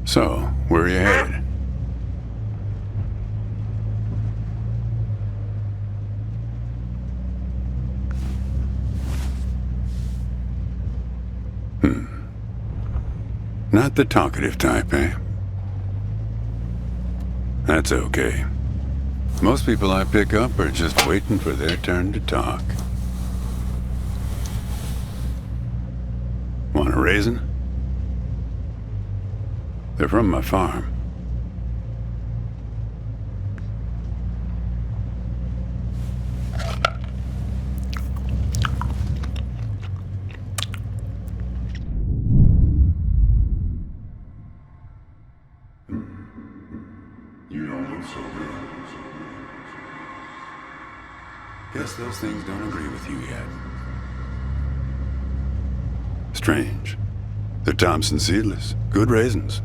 So, where are you headed? Not the talkative type, eh? That's okay. Most people I pick up are just waiting for their turn to talk. Want a raisin? They're from my farm. You don't look so good. Guess those things don't agree with you yet. Strange. They're Thompson seedless. Good raisins.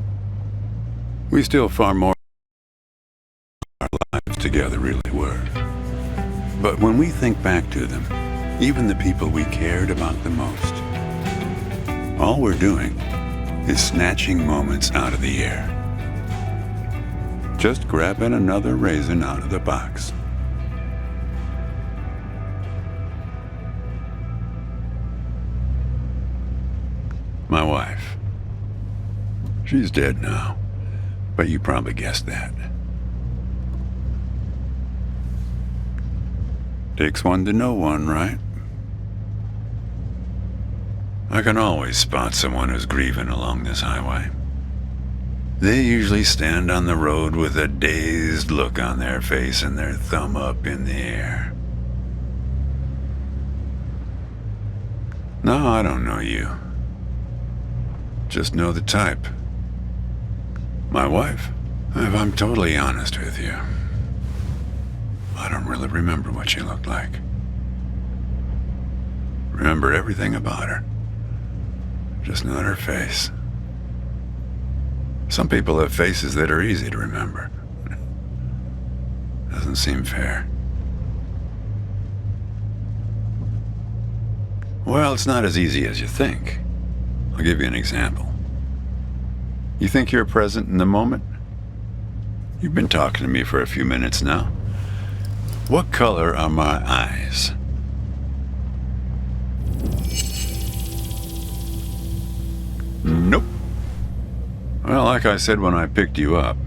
We still far more our lives together really were. But when we think back to them, even the people we cared about the most, all we're doing is snatching moments out of the air. Just grabbing another raisin out of the box. My wife. She's dead now, but you probably guessed that. Takes one to know one, right? I can always spot someone who's grieving along this highway. They usually stand on the road with a dazed look on their face and their thumb up in the air. No, I don't know you. Just know the type. My wife, if I'm totally honest with you, I don't really remember what she looked like. Remember everything about her. Just not her face. Some people have faces that are easy to remember. Doesn't seem fair. Well, it's not as easy as you think. I'll give you an example. You think you're present in the moment? You've been talking to me for a few minutes now. What color are my eyes? Nope. Well, like I said when I picked you up,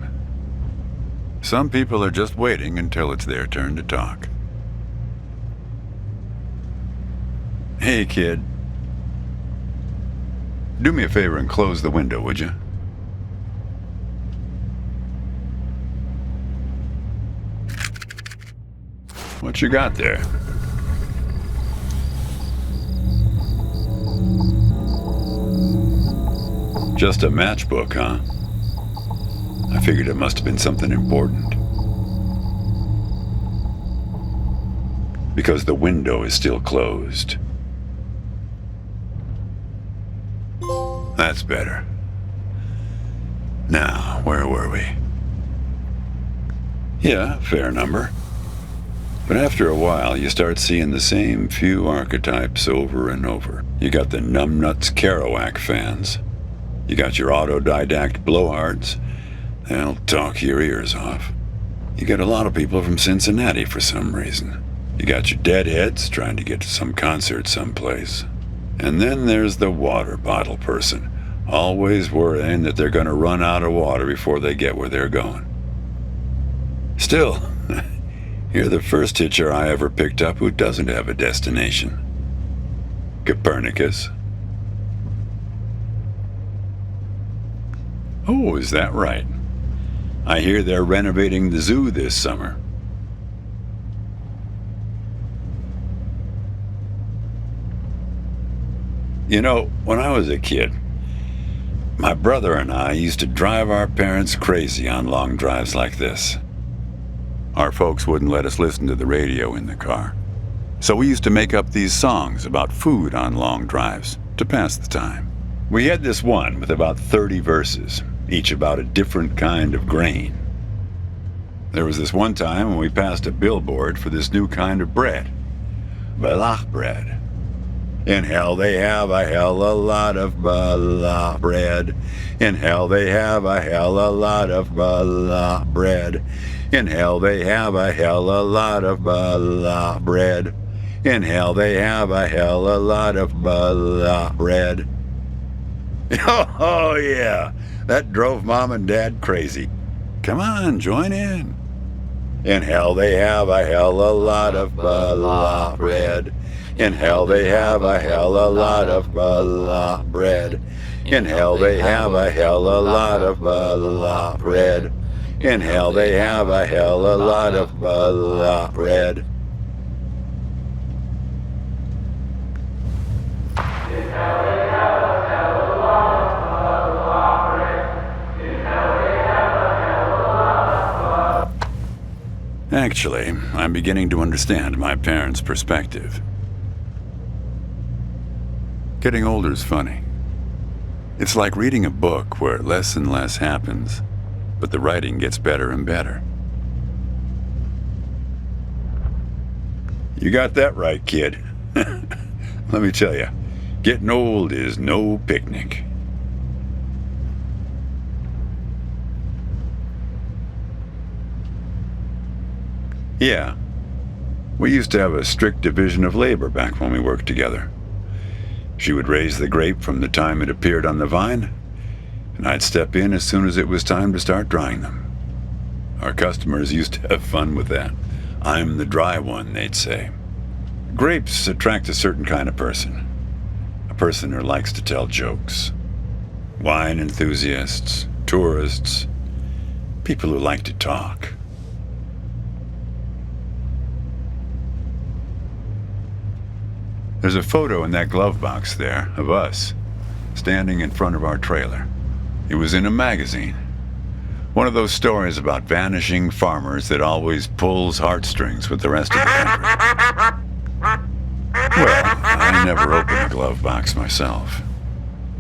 some people are just waiting until it's their turn to talk. Hey, kid. Do me a favor and close the window, would you? What you got there? Just a matchbook, huh? I figured it must have been something important. Because the window is still closed. That's better. Now, where were we? Yeah, fair number. But after a while, you start seeing the same few archetypes over and over. You got the numbnuts Kerouac fans. You got your autodidact blowhards. They'll talk your ears off. You get a lot of people from Cincinnati for some reason. You got your deadheads trying to get to some concert someplace. And then there's the water bottle person, always worrying that they're going to run out of water before they get where they're going. Still, you're the first hitcher I ever picked up who doesn't have a destination. Copernicus. Oh, is that right? I hear they're renovating the zoo this summer. You know, when I was a kid, my brother and I used to drive our parents crazy on long drives like this. Our folks wouldn't let us listen to the radio in the car. So we used to make up these songs about food on long drives to pass the time. We had this one with about 30 verses, each about a different kind of grain. There was this one time when we passed a billboard for this new kind of bread, balach bread. In hell they have a hell a lot of balach bread. In hell they have a hell a lot of balach bread. In hell they have a hell a lot of balach bread. In hell they have a hell a lot of balach bread. Oh yeah, that drove Mom and Dad crazy. Come on, join in. In hell they have a hell a lot of balach bread. In hell they have a hell a lot of balach bread. In hell they have a hell a lot of balach bread. In hell they have a hell a lot of balach bread. Actually, I'm beginning to understand my parents' perspective. Getting older's funny. It's like reading a book where less and less happens, but the writing gets better and better. You got that right, kid. Let me tell you, getting old is no picnic. Yeah, we used to have a strict division of labor back when we worked together. She would raise the grape from the time it appeared on the vine, and I'd step in as soon as it was time to start drying them. Our customers used to have fun with that. I'm the dry one, they'd say. Grapes attract a certain kind of person. A person who likes to tell jokes. Wine enthusiasts, tourists, people who like to talk. There's a photo in that glove box there of us, standing in front of our trailer. It was in a magazine. One of those stories about vanishing farmers that always pulls heartstrings with the rest of the country. Well, I never opened a glove box myself.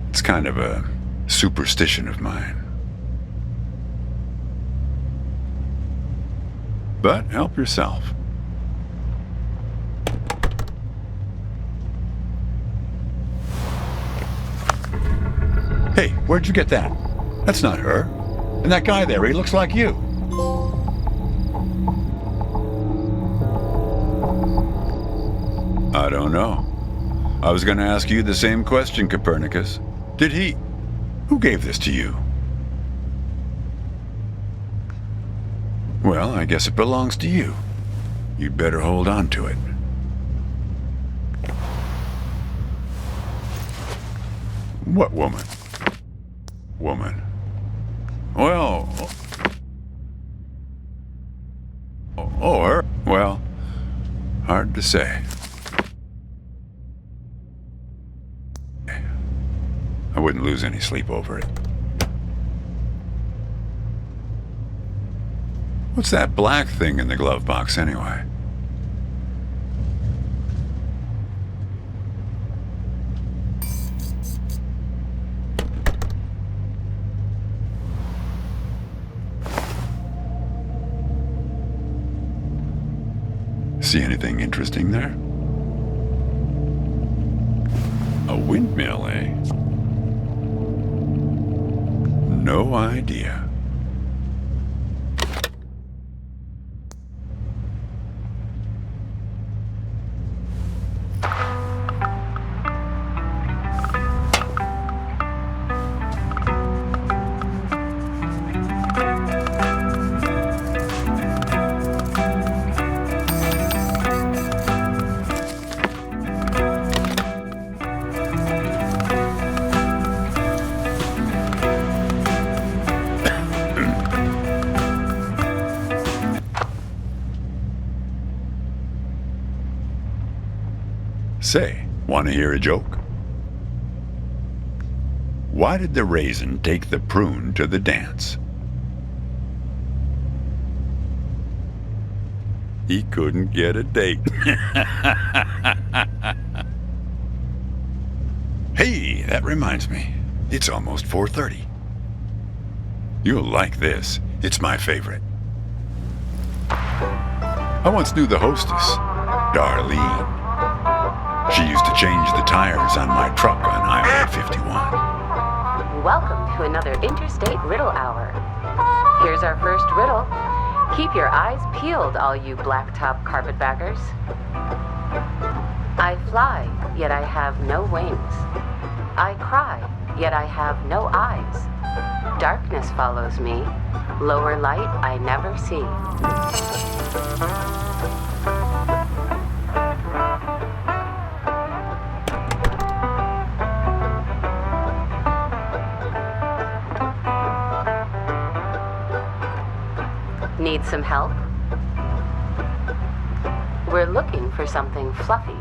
It's kind of a superstition of mine. But help yourself. Hey, where'd you get that? That's not her. And that guy there, he looks like you. I don't know. I was going to ask you the same question, Copernicus. Did he... Who gave this to you? Well, I guess it belongs to you. You'd better hold on to it. What woman? Woman. Well... Oh, her? Well, hard to say. I wouldn't lose any sleep over it. What's that black thing in the glove box anyway? See anything interesting there? A windmill, eh? No idea. Say, want to hear a joke? Why did the raisin take the prune to the dance? He couldn't get a date. Hey, Hey, that reminds me. It's almost 4:30. You'll like this. It's my favorite. I once knew the hostess, Darlene. She used to change the tires on my truck on Highway 51. Welcome to another Interstate Riddle Hour. Here's our first riddle. Keep your eyes peeled, all you blacktop carpetbaggers. I fly, yet I have no wings. I cry, yet I have no eyes. Darkness follows me. Lower light I never see. Need some help? We're looking for something fluffy.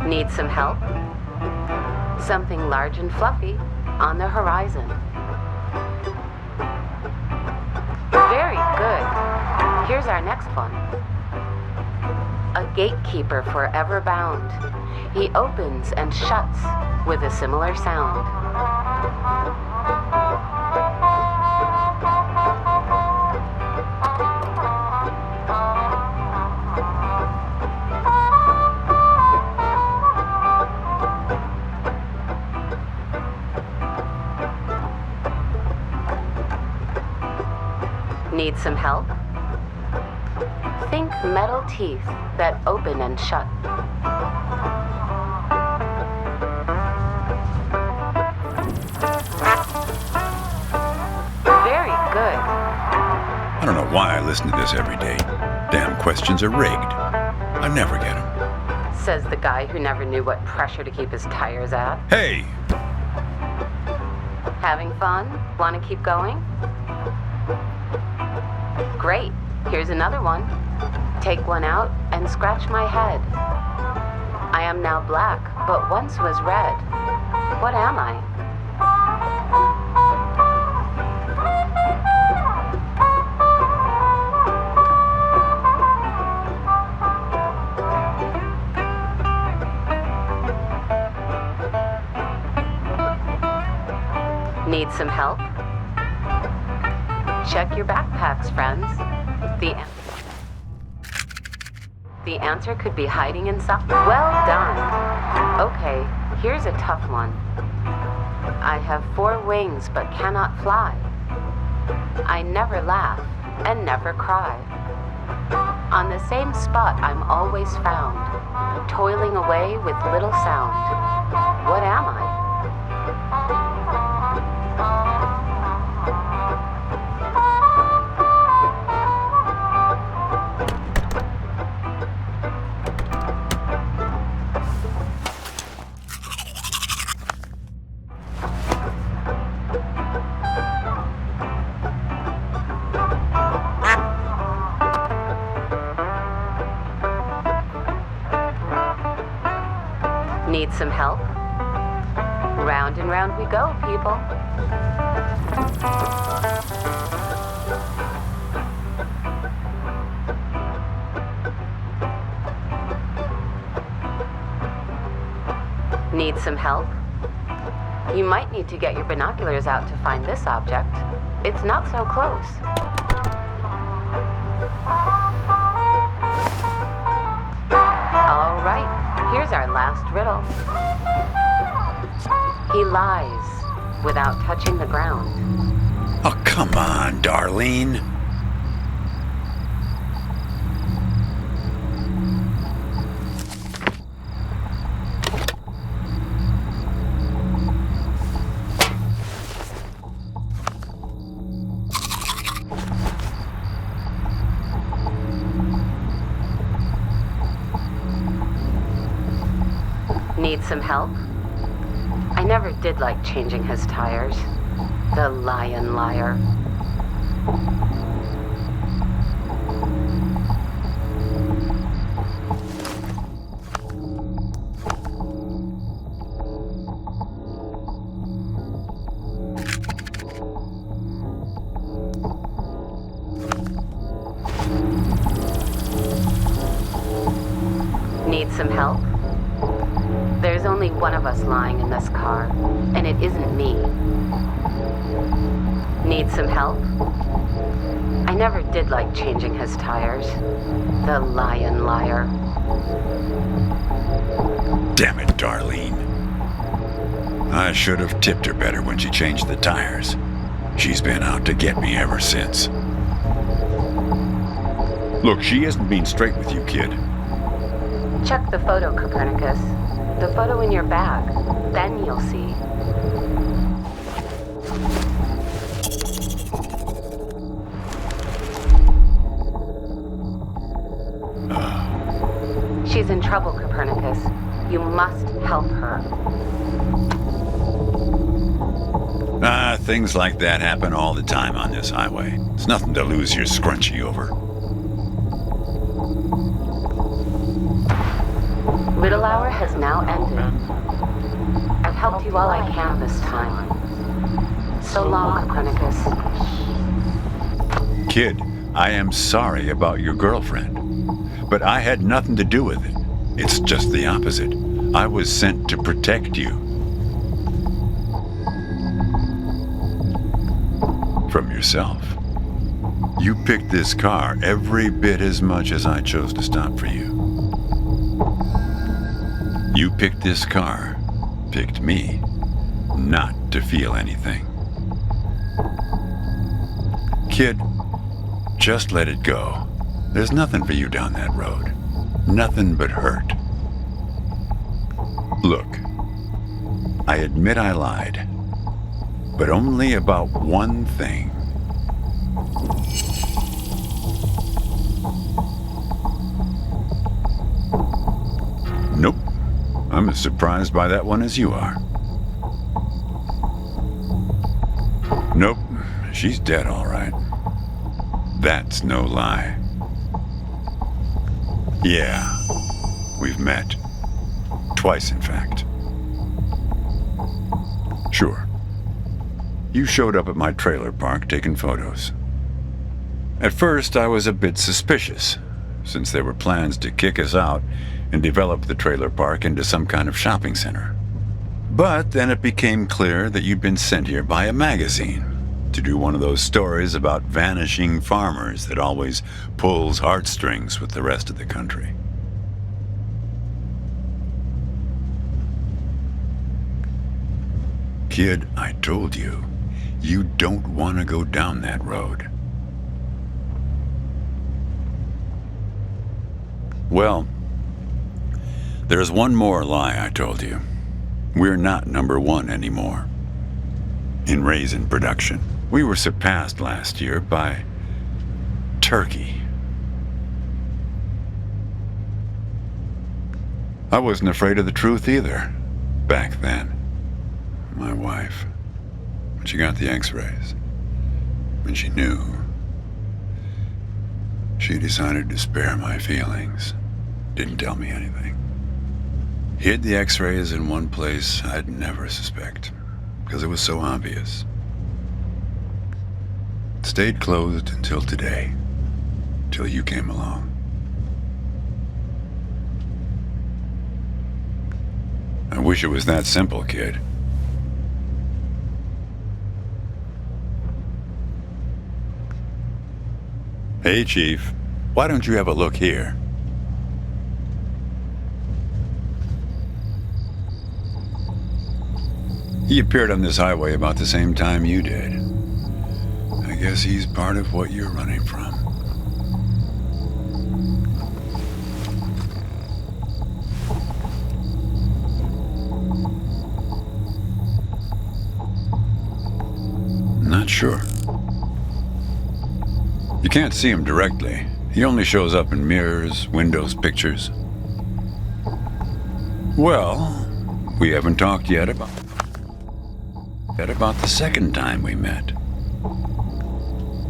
Need some help? Something large and fluffy on the horizon. Very good. Here's our next one. A gatekeeper forever bound. He opens and shuts with a similar sound. Need some help? Think metal teeth that open and shut. Very good. I don't know why I listen to this every day. Damn questions are rigged. I never get them. Says the guy who never knew what pressure to keep his tires at. Hey! Having fun? Want to keep going? Great. Here's another one. Take one out and scratch my head. I am now black, but once was red. What am I? Need some help? Check your backpacks, friends. The answer could be hiding inside. Well done. Okay, here's a tough one. I have 4 wings but cannot fly. I never laugh and never cry. On the same spot I'm always found, toiling away with little sound. What am I? Need some help? Round and round we go, people. Need some help? You might need to get your binoculars out to find this object. It's not so close. All right. Here's our last riddle. He lies without touching the ground. Oh, come on, Darlene. Need some help? I never did like changing his tires. The lion liar. Need some help? There's only one of us lying in this car, and it isn't me. Need some help? I never did like changing his tires. The lion liar. Damn it, Darlene. I should have tipped her better when she changed the tires. She's been out to get me ever since. Look, she isn't being straight with you, kid. Check the photo, Copernicus. The photo in your bag. Then you'll see. She's in trouble, Copernicus. You must help her. Things like that happen all the time on this highway. It's nothing to lose your scrunchie over. Little hour has now ended. I've helped you all I can this time. So long, Copernicus. Kid, I am sorry about your girlfriend, but I had nothing to do with it. It's just the opposite. I was sent to protect you. From yourself. You picked this car every bit as much as I chose to stop for you. You picked this car, picked me, not to feel anything. Kid, just let it go. There's nothing for you down that road. Nothing but hurt. Look, I admit I lied, but only about one thing. Nope. I'm as surprised by that one as you are. Nope. She's dead, all right. That's no lie. Yeah. We've met. Twice, in fact. Sure. You showed up at my trailer park taking photos. At first, I was a bit suspicious, since there were plans to kick us out and develop the trailer park into some kind of shopping center. But then it became clear that you'd been sent here by a magazine to do one of those stories about vanishing farmers that always pulls heartstrings with the rest of the country. Kid, I told you, you don't want to go down that road. Well, there's one more lie I told you. We're not number one anymore. In raisin production, we were surpassed last year by turkey. I wasn't afraid of the truth either, back then. My wife, when she got the x-rays, when she knew, she decided to spare my feelings. Didn't tell me anything. Hid the x-rays in one place I'd never suspect, because it was so obvious. It stayed closed until today, till you came along. I wish it was that simple, kid. Hey, Chief, why don't you have a look here? He appeared on this highway about the same time you did. I guess he's part of what you're running from. Not sure. You can't see him directly. He only shows up in mirrors, windows, pictures. Well, We haven't talked yet about the second time we met.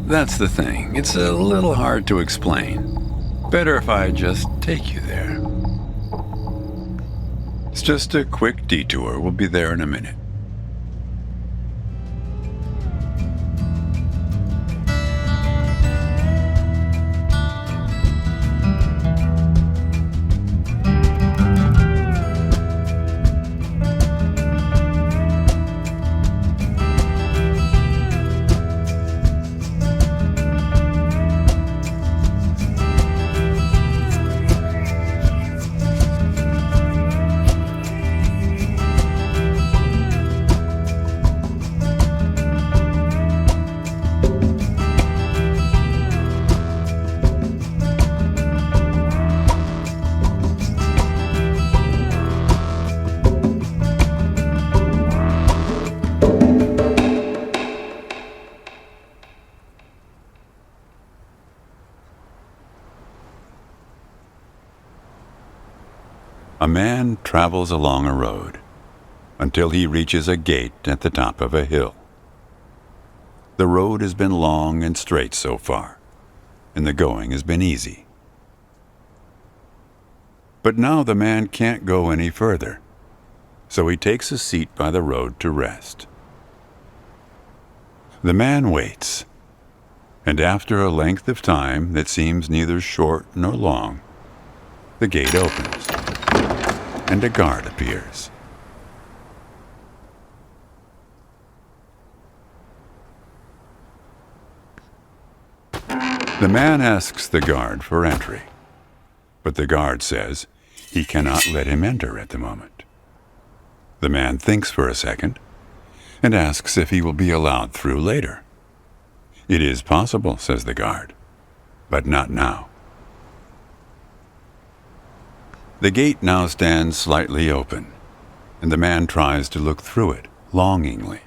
That's the thing. It's a little hard to explain. Better if I just take you there. It's just a quick detour. We'll be there in a minute. A man travels along a road until he reaches a gate at the top of a hill. The road has been long and straight so far, and the going has been easy. But now the man can't go any further, so he takes a seat by the road to rest. The man waits, and after a length of time that seems neither short nor long, the gate opens, and a guard appears. The man asks the guard for entry, but the guard says he cannot let him enter at the moment. The man thinks for a second and asks if he will be allowed through later. It is possible, says the guard, but not now. The gate now stands slightly open, and the man tries to look through it longingly.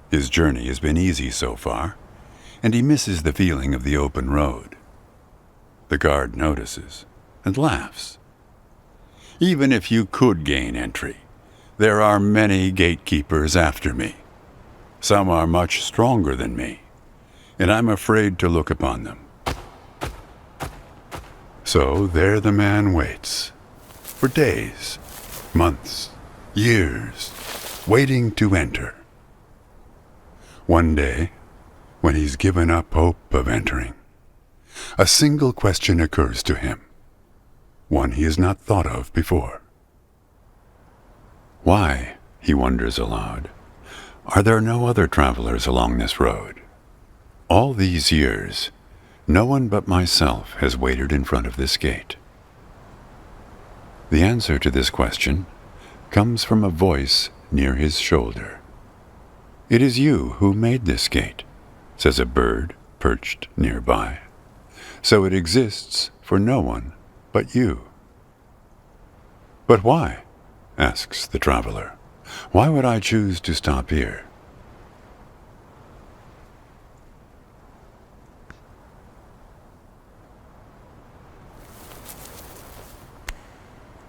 His journey has been easy so far, and he misses the feeling of the open road. The guard notices and laughs. Even if you could gain entry, there are many gatekeepers after me. Some are much stronger than me, and I'm afraid to look upon them. So there the man waits, for days, months, years, waiting to enter. One day, when he's given up hope of entering, a single question occurs to him, one he has not thought of before. Why, he wonders aloud, are there no other travelers along this road? All these years, no one but myself has waited in front of this gate. The answer to this question comes from a voice near his shoulder. It is you who made this gate, says a bird perched nearby. So it exists for no one but you. But why? Asks the traveler. Why would I choose to stop here?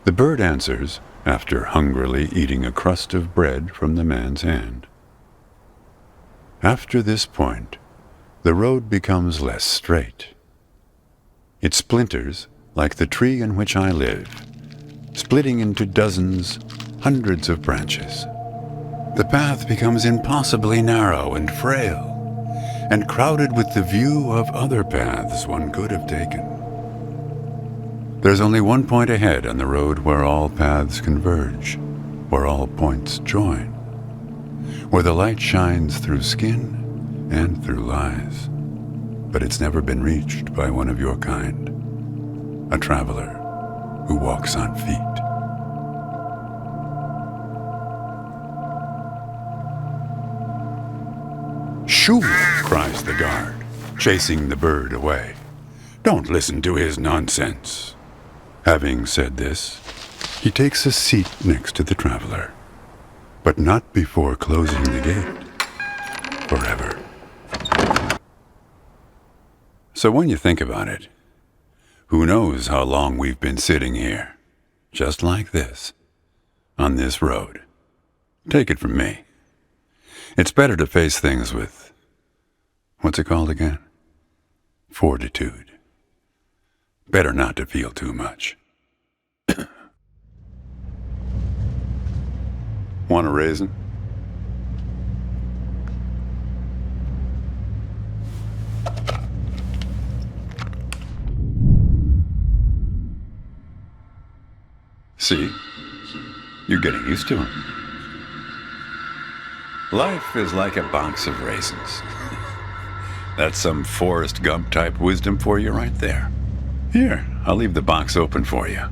The bird answers, after hungrily eating a crust of bread from the man's hand. After this point, the road becomes less straight. It splinters like the tree in which I live, splitting into dozens, hundreds of branches. The path becomes impossibly narrow and frail, and crowded with the view of other paths one could have taken. There's only one point ahead on the road where all paths converge, where all points join, where the light shines through skin and through lies. But it's never been reached by one of your kind, a traveler who walks on feet. Shoo! Cries the guard, chasing the bird away. Don't listen to his nonsense. Having said this, he takes a seat next to the traveler, but not before closing the gate forever. So when you think about it, who knows how long we've been sitting here, just like this, on this road. Take it from me. It's better to face things with, what's it called again? Fortitude. Better not to feel too much. Want a raisin? See? You're getting used to them. Life is like a box of raisins. That's some Forrest Gump type wisdom for you right there. Here, I'll leave the box open for you.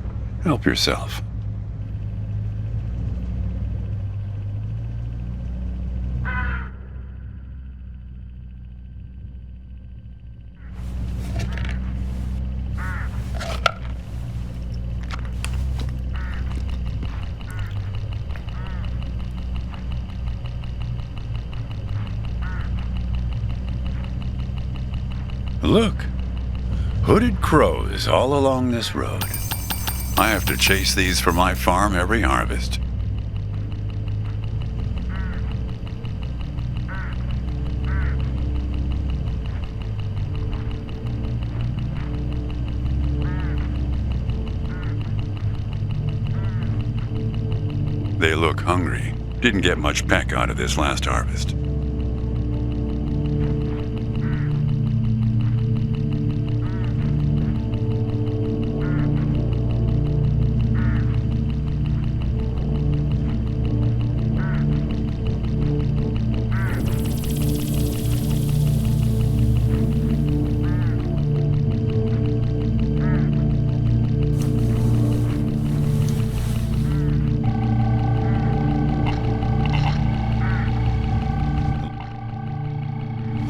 Help yourself. Look, hooded crows all along this road. I have to chase these for my farm every harvest. They look hungry. Didn't get much peck out of this last harvest.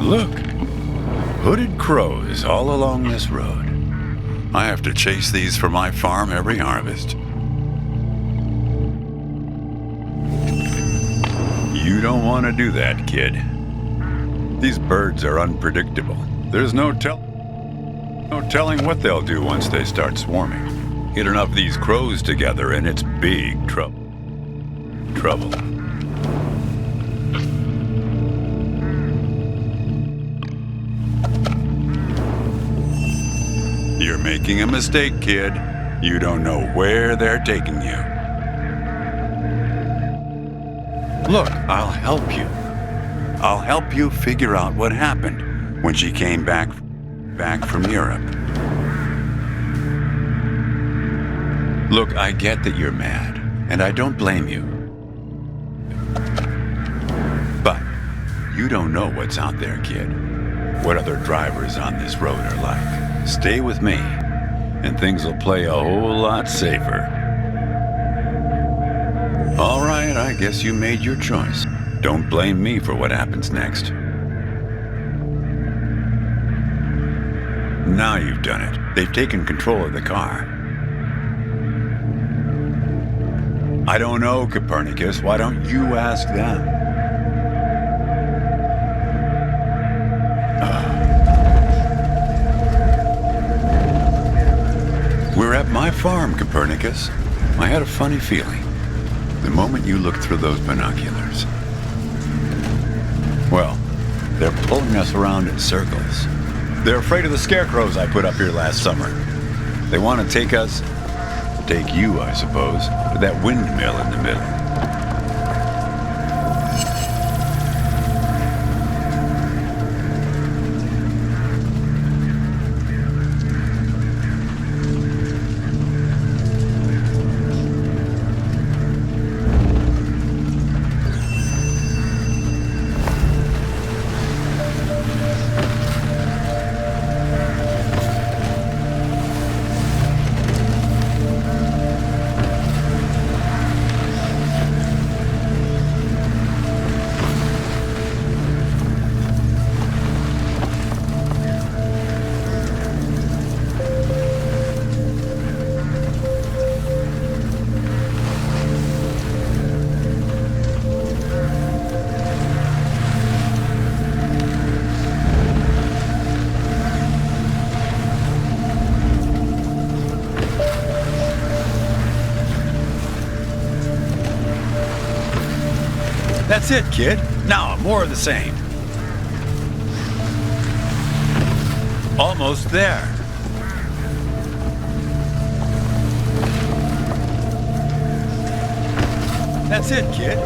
Look, hooded crows all along this road. I have to chase these for my farm every harvest. You don't want to do that, kid. These birds are unpredictable. There's no telling what they'll do once they start swarming. Get enough of these crows together and it's big trouble. You're making a mistake, kid. You don't know where they're taking you. Look, I'll help you. I'll help you figure out what happened when she came back from Europe. Look, I get that you're mad, and I don't blame you. But you don't know what's out there, kid. What other drivers on this road are like. Stay with me, and things will play a whole lot safer. All right, I guess you made your choice. Don't blame me for what happens next. Now you've done it. They've taken control of the car. I don't know, Copernicus. Why don't you ask them? We're at my farm, Copernicus. I had a funny feeling the moment you looked through those binoculars. Well, they're pulling us around in circles. They're afraid of the scarecrows I put up here last summer. They want to take you, I suppose, to that windmill in the middle. That's it, kid. Now, more of the same. Almost there. That's it, kid.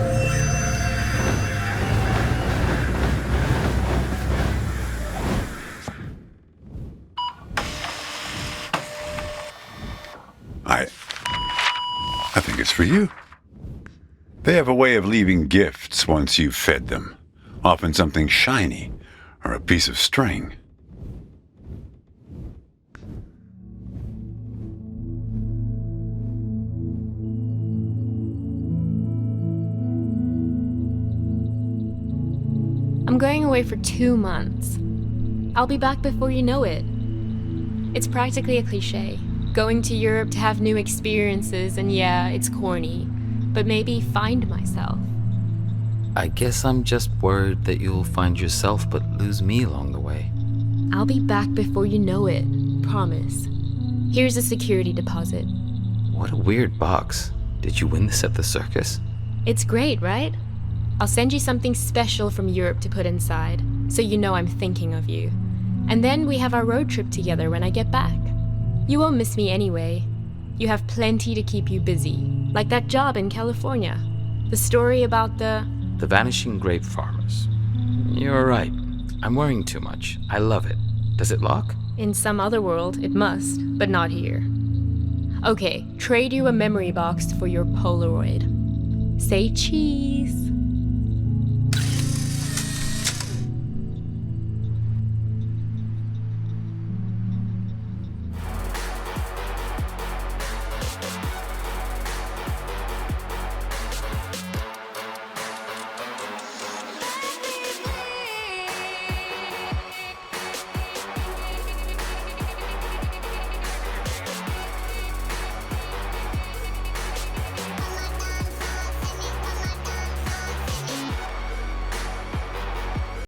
I think it's for you. They have a way of leaving gifts once you've fed them. Often something shiny or a piece of string. I'm going away for 2 months. I'll be back before you know it. It's practically a cliche. Going to Europe to have new experiences, and yeah, it's corny, but maybe find myself. I guess I'm just worried that you'll find yourself but lose me along the way. I'll be back before you know it, promise. Here's a security deposit. What a weird box. Did you win this at the circus? It's great, right? I'll send you something special from Europe to put inside, so you know I'm thinking of you. And then we have our road trip together when I get back. You won't miss me anyway. You have plenty to keep you busy, like that job in California. The story about the vanishing grape farmers. You're right. I'm worrying too much. I love it. Does it lock? In some other world, it must, but not here. Okay, trade you a memory box for your Polaroid. Say cheese.